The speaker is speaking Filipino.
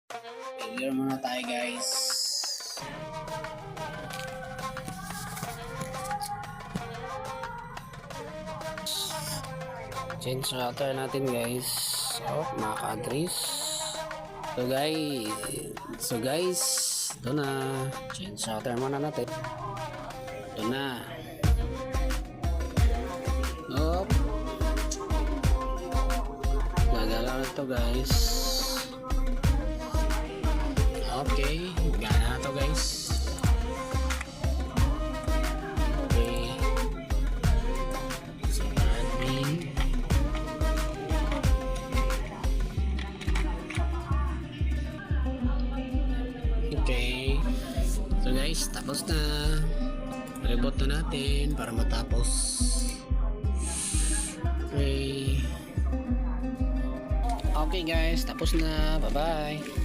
Failure muna tayo guys. Change router natin guys. MAC address. So guys, ito na. Change router muna natin. Ito na. Gagalaw na ito guys. Okay, gana na ito guys. Okay. So admin. Okay. So guys, tapos na. Reboot na natin para matapos. Okay. Okay guys, tapos na. Bye-bye.